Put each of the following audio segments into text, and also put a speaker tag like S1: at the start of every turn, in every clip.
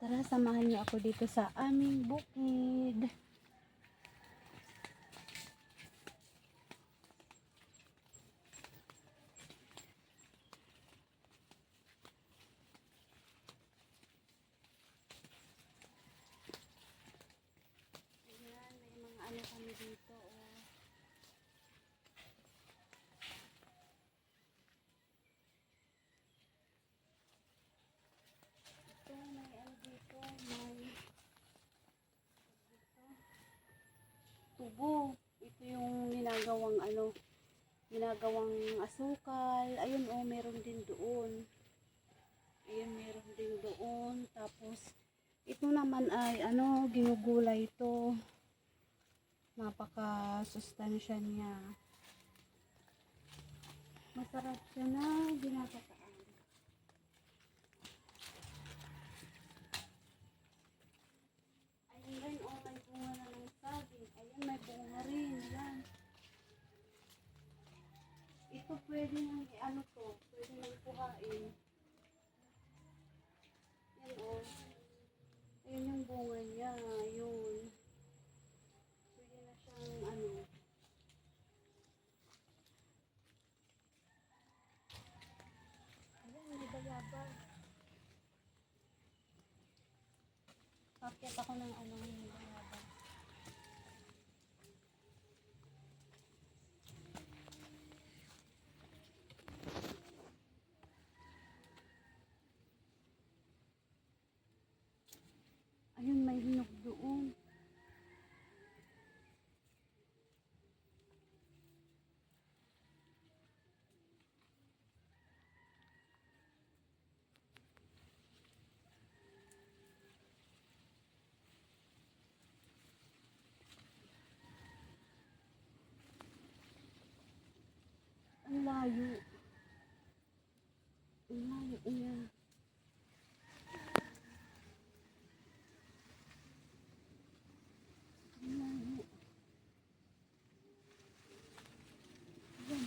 S1: Tara, samahan niyo ako dito sa aming bukid. Ayan, may mga ano kami dito. Oh. Ito, may ano dito, may tubo. Ito yung ginagawang ano, ginagawang asukal. Ayun oh, meron din doon. Ayun, meron din doon. Tapos, ito naman ay ano, ginugulay ito. Napaka-sustansya niya. Masarap siya na ginagataan. Ayun rin, oh, may bunga na ng saging. Ayun, may bunga rin. Yan. Ito pwede nang ano to, pwede nang kuhain. Yan oh. Ayun yung bunga niya. Ayun. Pwede na siyang ano. Ayan, hindi ba yabang? Pakit ako ng ano, hindi ba yabang? Ayun, may hinog doon. Ang layo. Ang layo niya. Ang layo. Ayan,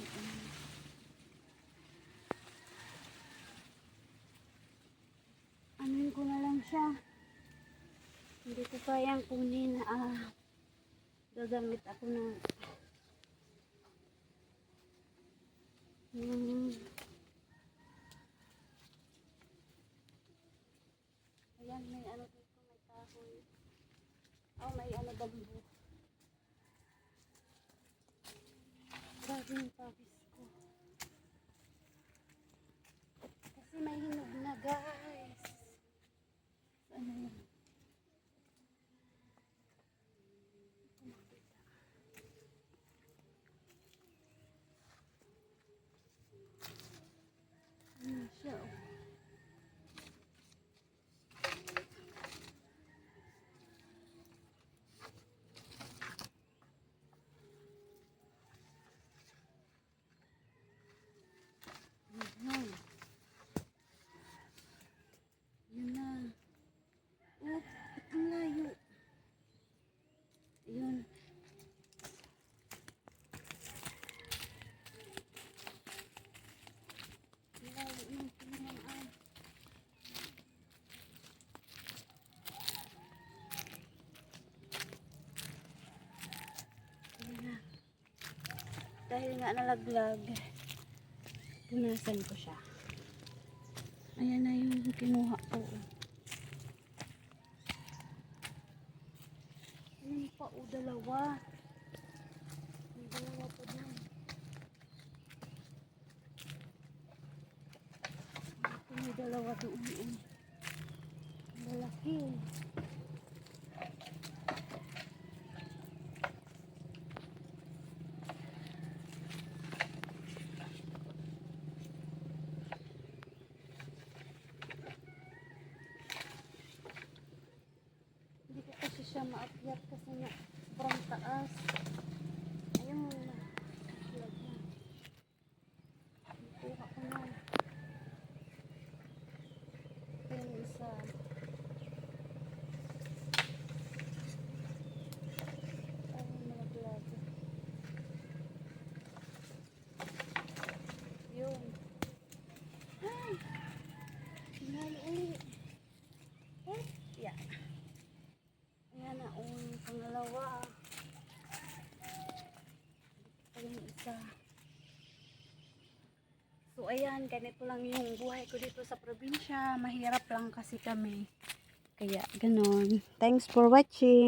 S1: anuin ko na lang siya. Hindi ko kayang kunin. Gagamit ako ng ayan, may ano dito, may kahoy. Oh, may ano, bambu. Grabe yung pawis ko. Kasi may hinog na, guys. Ano yun? Ano siya, oh. Ayan. Yun na. Oh, ang layo. Ayun. Ang layo ng pinaan. Ayun na. Dahil nga nalaglag, punasan ko siya. Ayan na yung kinuha ko. Ayun pa, o dalawa. May dalawa pa dun. Ito may dalawa doon. Malaki. Hindi ko kasi siya maakyat kasi na sobrang taas. Ayun. Lag na. Kuha ko na. Ito yung isa. Ayun, malaglag. Yun. Ay! Hinalo ulit. Eh? pangalawa. Ito yung isa. So ayan, ganito lang yung buhay ko dito sa probinsya. Mahirap lang kasi kami. Kaya ganon. Thanks for watching.